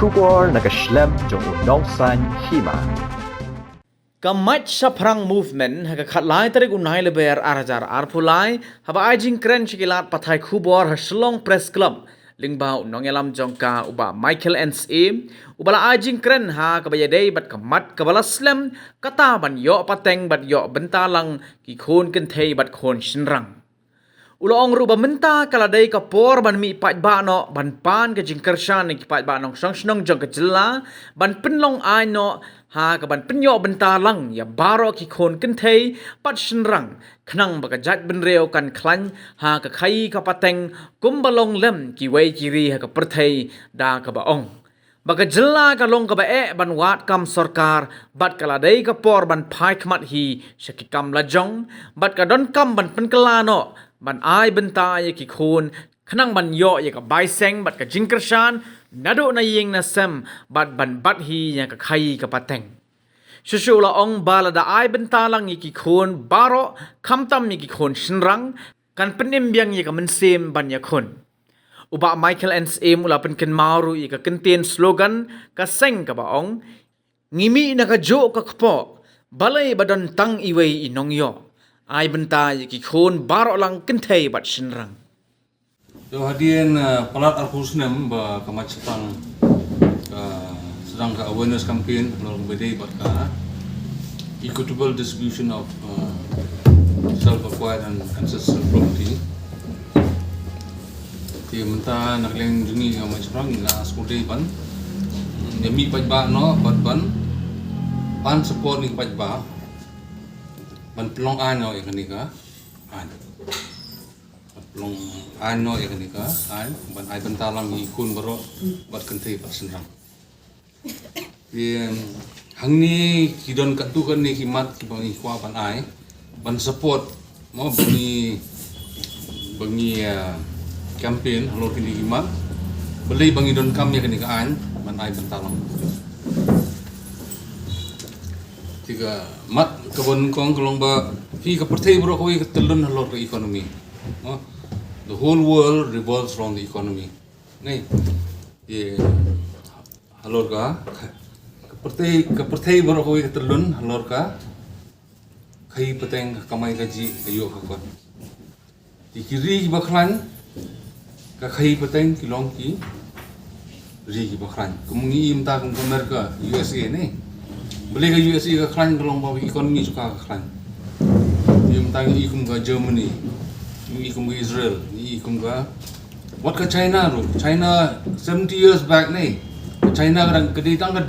Kubor nakaslem jong unongsan hima. Kamat sa perang movement ha khatlai tarik unai leber arajar arpulai haba ajing kren chikilat pathai khubor ha Shillong Press Club lingbau nongelam jongka uba Michael NSA ubala ajing kren ha kabayadei bat kamat kabala slam kata ban yo pateng bat yo bentalang ki khon kenthei bat khon shinrang Ulong ruba menta kaladai ka por ban mi pat ba no ban pan ka jingkershan ni pat ba nong sang snong jong ka jilla ban penlong ai no ha ka ban penyo bentalang ya baro ki khon kenthei pat shinrang khnang ba ka jat ben reo kan khlan ha ka khai ka pateng kumbalong lem ki wei ki ri ha ka perthei da ka ba ong Baka jela ka long ka ba ban wat kam sarkar bat kala dai ka por ban phai khmat hi shaki kam la jong bat ka don kam ban pen kala no ban ai benta ye ki khon khnang ban yo ye ka bai seng bat ka jingkershan nado na ying na sem bat ban bat hi ya ka khai ka pateng Shushu la ong bala da ai benta lang ye ki khon baro khamtam ye ki khon shinrang kan penim biang ye ka mensem ban ya khon Uba Michael NSA mula penken maru ika kentien slogan kaseng ka baong ngimi na ka jo ka kpo balay badon tang iway inong yo ay benta ki khon baro lang kentay bat shinrang So hadirin pelat arkusnem ba kamat sedang ka awareness campaign melalui bedai bat ka equitable distribution of self-acquired and ancestral property. Thì menta nak leng jungi nga mai sprang na skole ban yami pajba no ban pan support ni pajba ban plong ano ekanika an plong ano ekanika an ban ai bentalang ni kun baro bat kentei pasenrang hangni kidon katu kan ni kimat ki bang ikwa ban ai ban support mo bangi campaign halo kini gimat beli bangi don kam ya kini kaan man ai bentalang tiga mat kebon kong kelong ba fi ka perthei bro koi telun halo ke economy the whole world revolves around the economy nei ye halo ka perthei bro koi telun halo ka khai peteng kamai gaji ayo hakon dikiri baklan ka khai pateng kilong ki ri ki bakran kumungi imta kum Amerika USA ne beli ka USA ka klan kelong ba economy suka ka klan imta ki kum ka Germany ni kum ka Israel ni kum ka what ka China ro China 70 years back ne China kadang kedai tang ka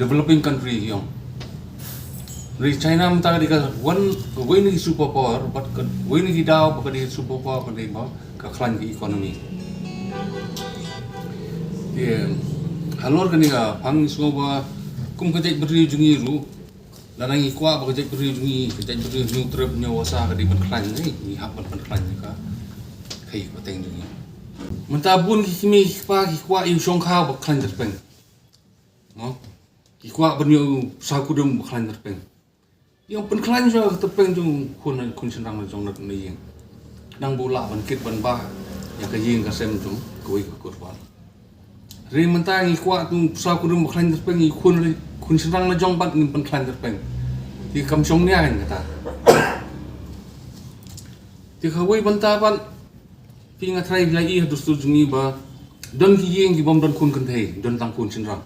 developing country yong ri China mta ka one wei ni superpower but wei ni daw ba ka di superpower pa ba ka klan ki economy halor kanika pang soba kum kajai beri jungi ru lanangi kwa ba kajai beri jungi kajai beri new trip nyawasa ka di ban ni hapan ban ka kai pateng jungi mentabun ki kimi pa ki kwa yu song kha ba klan terpeng no ki kwa bernyo sakudum ba klan terpeng yang pen klan jo terpeng jung kun senang jong nak ni nang bola ban kit ban ba ya ka yin ka sem jung koi ka kurwal Ri mentang ikwa tu sa kudum baklan terpeng kun senang na jong bat ni pen klan terpeng di kam song ni an kata di khawai banta ban pi nga trai lai hadus tu jungi ba don ki yeng ki bom don kun kan thei don tang kun senang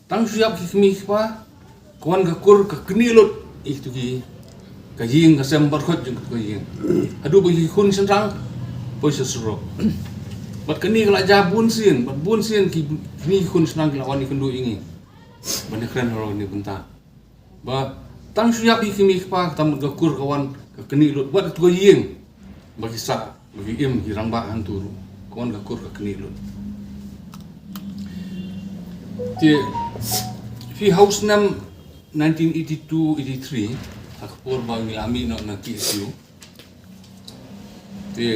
tang siap ki khmi kwa kon ka kur ka knilut itu ki ka yeng ka sem bar khot jung ka yeng adu ba ki kun senang pois suro Bat kini kalau jabun sien ki ni kun senang lawan ni kendu ingi. Banyak keren orang ni benta. Ba tang siap ki mi pa tam gakur kawan ke keni lut buat tu yeng. Bagi sa bagi im hirang ba anturu. Kawan gakur ke keni lut. Ti fi house nam 1982-83 akpor ba ngilami na KSU. Ti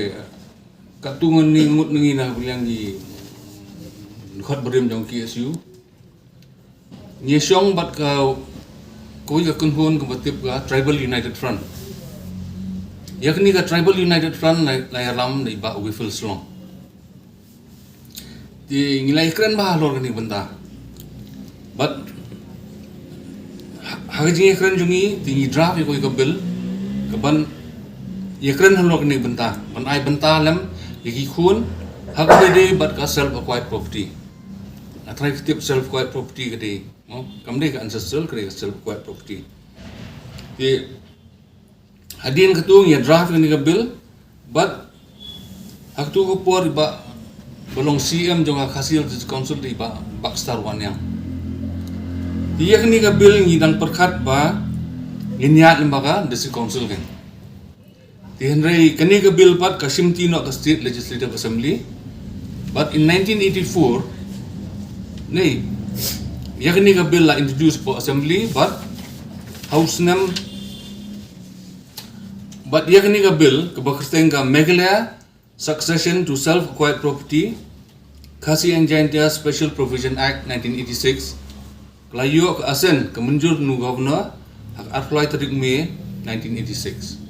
katungan ni ngut nengi na bilang di khot berim jong KSU nyesong bat ka koi ka kunhon ka batip ka Tribal United Front yakni ka Tribal United Front lai ram nei ba wifel slong Di ngilai keren bah lor kini benta. But hagajing keren jungi tinggi draft ikoi ke bill keban ye keren lor kini benta. Ban ai benta lem yaki kun hak bede but ka self acquired property. Attractive self acquired property kede. Mo kamde ka ancestral kede self acquired property. Di hadin ketung ya draft kini ke bill but hak tu ko por ba belong CM jong hasil di council di Bakstar wan yang dia kini ka bill ngidang perkat ba inyat lembaga di council kan di henry kini ka bill pat kasim tino ka state legislative assembly but in 1984 nei ya kini ka bill la introduced for assembly but house nam but ya kini ka bill ka baksteng ka Meghalaya Succession to Self-Acquired Property, Khasi and Jaintia Special Provision Act 1986, Kelayu ke Asen kemenjur nu Governor hak apply tarik Mei 1986.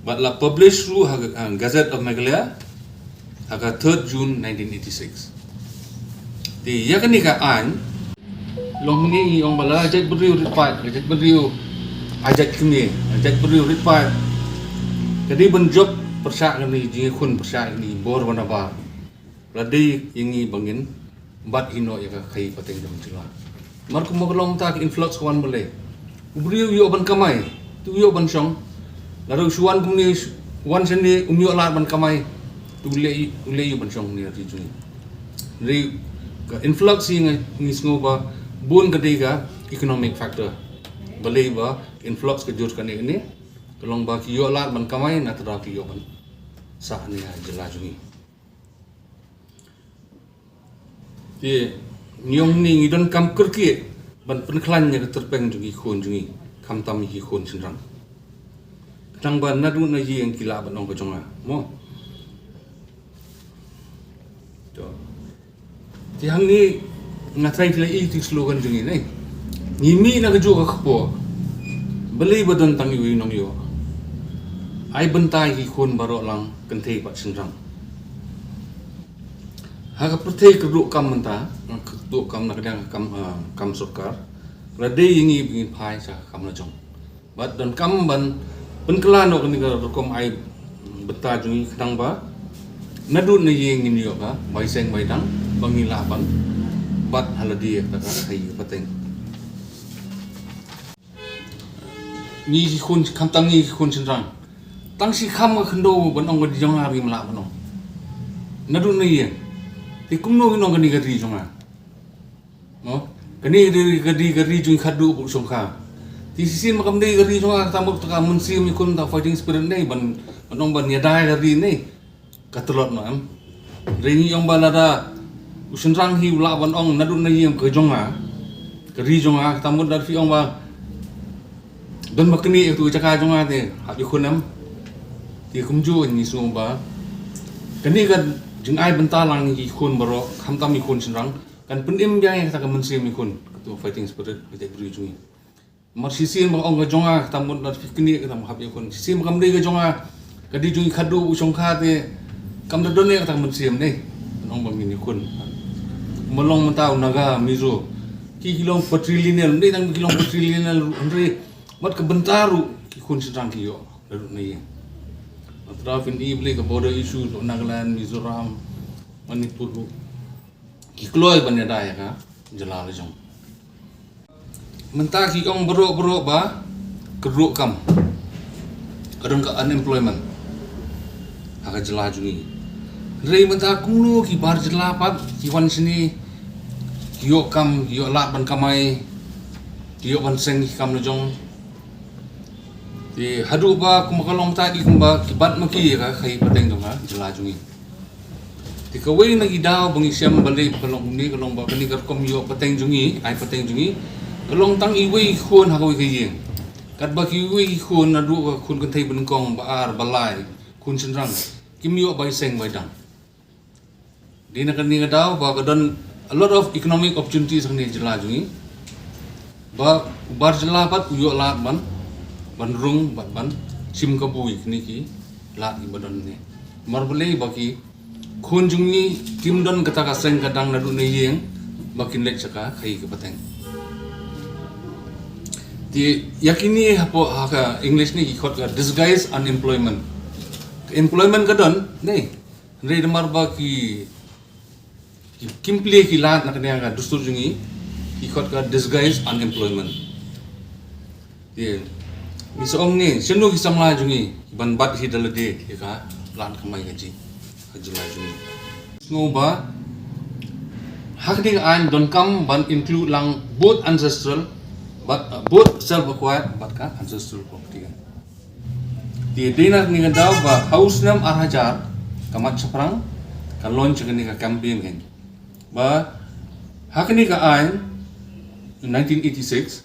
But la published through Gazette of Meghalaya hak 3rd June 1986. Di ya kan ka an long ni ong bala ajak beriu required, ajak beriu ajak kini, ajak beriu required. Jadi benjob persyak ni jingi kun persyak ni bor wana ba ladai ingi bangin bat hino ya kai pateng dong cila mar ko maglong ta influx wan bale ubriu yo ban kamai tu yo ban song laru suan kum ni wan sene umyo lat ban kamai tu ule yo ban song ni ri juni ri ka influx ngi sngo ba bun kadega economic factor bale ba influx ke jur kan ni tolong ba ki yo lat ban kamai na tra ki yo ban sah ni jela jungi ti nyong ni ngidon kam kerki ban penklan nya terpeng jungi khon jungi kam tam hi khon sinrang tang ban nadu na yi yang kila ban ong ko jonga mo to ti hang ni ngatai file i ti slogan jungi nei ngimi na jo ka khpo beli badan tangi wi nong yo ai bentai hi khon baro lang kentei pat sinrang hak pertei keduk kam menta keduk kam nak kadang kam sokar rade ingi bingin phai sa kam na jong bat dan kam ban penkelano kini ka rokom ai beta jungi kadang ba nadu na yeng ni yo ka bai seng bai dang bangila ban bat haladi ta ka kai pateng ni khon kam tangi khon sinrang tang si kham ka khndo ban ong di jong abi mala ban ong nadu na ye ti kumno nong kani gari jong a mo kani gari jung khadu bu song kha ti sin makam dei gari jong a tamuk ta mun si mi kun ta fighting spirit nei ban ong ban ya dai gari nei katlot no am rengi ong balada usun rang hi la ban ong nadu na ye ka jong a gari jong a tamuk dar fi ong ba don makni tu chaka jong a te habi khunam ti kumju ni sumba kani kan jeng ai bentalang hi khun baro khamtam mi khun sinrang kan penim yang ta kan mensi mi khun tu fighting spirit ke bri jungi mar sisin ma ong jonga tamun na fikni ka tam habi khun sisim kam dei ka jonga kadi jungi khadu usong kha te kam da don ne ta mensi ne ong bang ni khun molong mentau naga mizo ki kilong patrilineal ne tang kilong patrilineal andre mat ke bentaru ki khun sinrang ki yo daru ne Trafin ibli ke border issue Nagaland, Mizoram, Manipur ki kloy banya daya ka jalal jong menta ki ong bro ba keruk kam kadang ka unemployment aga jala jungi rei menta kunu ki bar jala pat ki wan sini yo kam yo lat ban kamai yo ban seng kam jong di hadu ba kumakalong ta di kumba kibat maki ka kai pateng dong ha jala jungi di kawai na gidaw bangi siyam balay kalong ni kalong ba kani karkom yo pateng jungi ai pateng jungi kalong tang iwei khon hakawi kayi kat ba ki iwei khon na du ka khon kan thai ban kong ba ar balai khon sinrang kim yo bai seng bai dang di na kani gidaw ba kadan a lot of economic opportunities ni jala jungi ba bar jala pat yo lat ban sim kabui kini ki lat ibadan ni marbelai baki kun jungi kim don kata kaseng kadang nadu ne yeng makin lek saka kai ke pateng di yakini hapo haka English ni ikut ka disguise unemployment employment kadon nei re demar ba ki kimple ki lat nak ne ka dustur jungi ikut ka disguise unemployment di misong ni senu ki samla jungi ban bat hi dalade ka lan kamai gaji hajulai jungi ngoba hak ding an don kam ban include lang both ancestral but both self acquired but ka ancestral property di dina ni daw ba house nam arhajar kamat saprang ka launch ni ka campaign kan ba hak ni ka an in 1986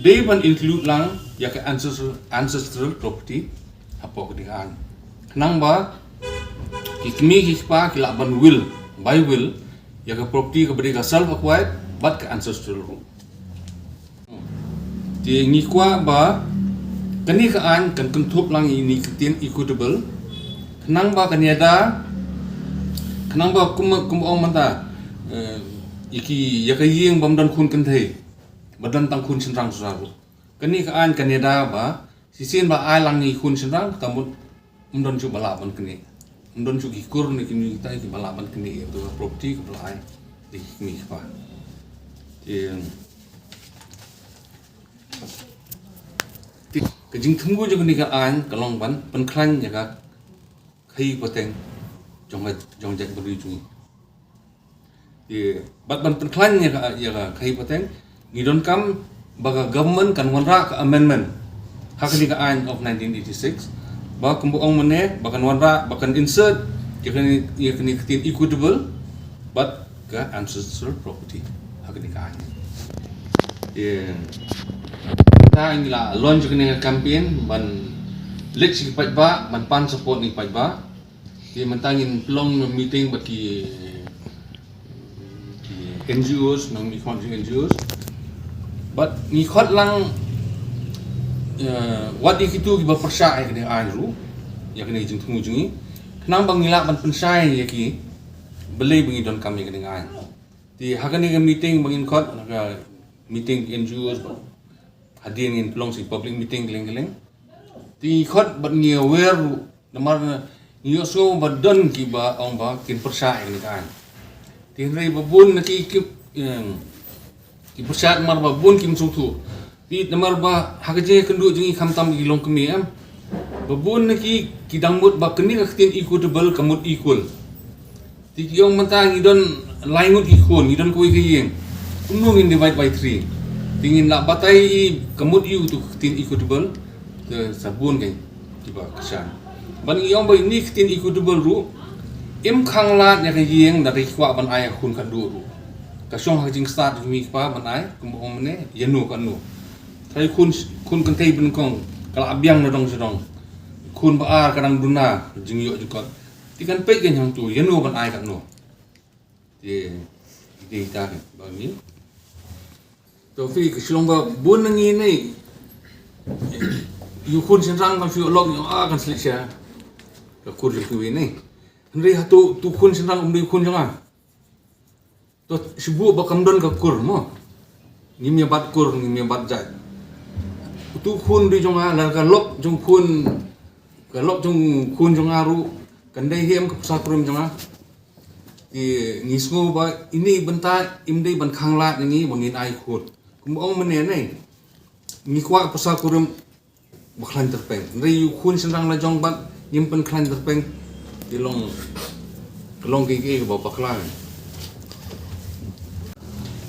they ban include lang ya ka ancestral property hapo ni ka an nang ba kikmi kikpa kila ban will by will ya ka property ka beri ka self acquired but ka ancestral di ngikwa ba kani kaan kan kentup lang ini ketin equitable kenang ba kaniada kenang ba kum ong manta iki ya kayeng bam dan kun kenthei badan tang kun senrang susaru kani kaan kaniada ba sisin ba ai lang ni kun senrang tamut mundon chu bala ban kini mundon chu gikur ni kini kita ki bala ban kini tu property ko lai di mi pa kejing tunggu juga ni kan kalong ban penklan ya ka khai poteng jong jat beri jungi di bat ban penklan ya ka khai poteng ngidon kam baga government kan wanra ka amendment hak ni ka of 1986 ba kumbuong mene bakan wanra bakan insert ya kani ketin equitable but ka ancestral property hak ni ka ta ingla launch kini campaign ban let si pajba ban pan support ni pajba di mentangin long meeting bagi NGOs nang mi khon NGOs but ni khot lang what ikitu giba persya kini anru ya kini jing tungu jungi kenang bang ngila ban pensai ya ki belai bengi don kami kini an di hakani meeting bangin khot meeting NGOs hadir in pelong si public meeting geleng-geleng ti khot bat ngi aware namar ngi so badan ki ba ong ba kin persai ni kan ti rei babun ki persai mar babun kim sutu ti namar ba hakaje kendu jingi khamtam gi long kemi am babun ki dangmut ba keni ka tin equitable kamut equal ti yong mantang idon laingut equal idon koi ki yeng unung in divide by 3 tingin nak batai kemud you tu tin equitable ke sabun kan tiba kesan ban iong ba ini tin equitable ru im khang lat ya yeng dari kwa ban ai kun kan du ru ka song ha jing start mi pa ban ai kum ong mene yenu kan nu thai kun kan tei ben kong kala abyang na dong sedong kun ba ar kadang duna jing yo jukot ti kan pe kan yang tu yenu ban ai kan nu di ta ba ni Tofi kesilong ba bun nangi ni yukun senrang kan fi log yo kan selisha ka kur je kuwi ni henri hatu tu kun senrang kun janga to sibu ba kamdon ka kur mo ngim ya bat kur ngim ya bat jat tu kun di jonga la ka lok jong kun jonga ru kan dai hem ka saprum jonga ngisngo ba ini bentar imdei ban khanglat ngi bangin ai khut kumong mene nei ngikwa pasal kurum baklan terpeng rei kun senang la jong bat nyimpen klan terpeng dilong gigi ba baklan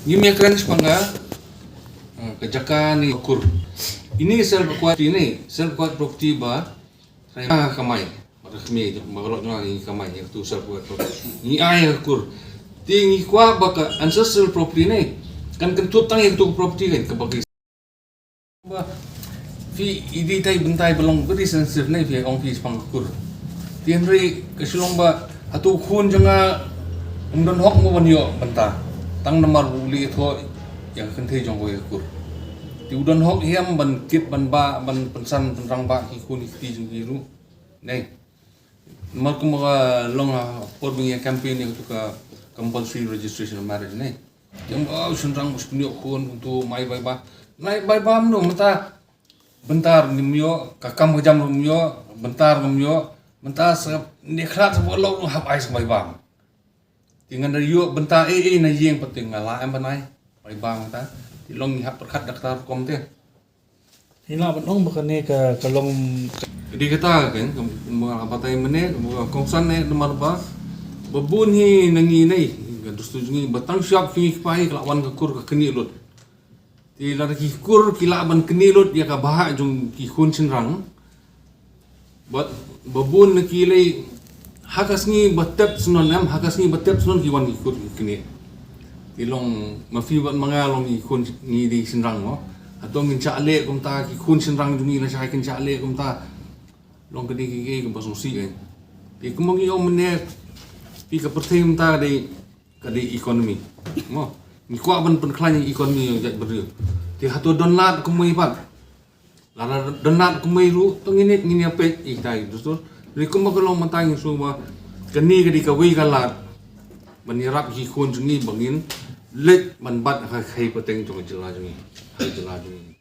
nyimya kran spanga kejakan ni kur ini self acquired property ba saya kamai resmi magrok jong ni kamai tu self acquired property ni ai kur tingi kwa baka ancestral property ni kan kentut tang yang tu property kan kebagi ba fi idi tai bentai belong very sensitive nai fi ong fi spang kur tien ri kesilong ba atu khun janga umdon hok mo ban yo banta tang namar uli tho yang kenthe jong boy kur ti udon hok hiam ban kit ban ba ban pensan penrang ba ki khun ti jung gi ru nei Marco mga long por bingi campaign ni tu ka compulsory registration of marriage ni. Yang senrang musnyo kun untuk mai bai ba. Nai bai ba mno mata bentar nimyo kakam jam nimyo bentar nimyo bentar se ni khrat se bolong hap ai se bai ba. Dengan riyo bentar na yeng penting ngala em banai bai ba mata. Ti long ni hap perkat daktar kom te. Hina benong bakane ka kalong Jadi kata kan, mga kapatay manet, mga kongsan na naman ba, babun hi nanginay, gusto nyo batang siap fi pai kelawan kakur ka kenilot. Ti lar ki kur kilaban kenilot ya ka baha jung ki kun sinrang. Babun na kilay hakas ni batep sunon am hakas ni batep sunon ki wan ki kur kini. Ti long mafi bat mga long ki kun ni di sinrang mo. Atong kinsa ale kum ta ki kun sinrang jung ni na sa kinsa ale kum ta long kadi kiki ke pasung si kan. Di kumangi om menet pi ka pertem ta kadi ekonomi. Mo ni kwa ban penklan ekonomi yang jat beriu. Di hatu donat kumai pat. Lara donat kumai ru tong ini apa ikai dustur. Di kumang long mantang semua kani kadi kawi kalat. Menirap ki kun jungi bangin let man bat khai pateng jong jela jungi. Hai jela jungi.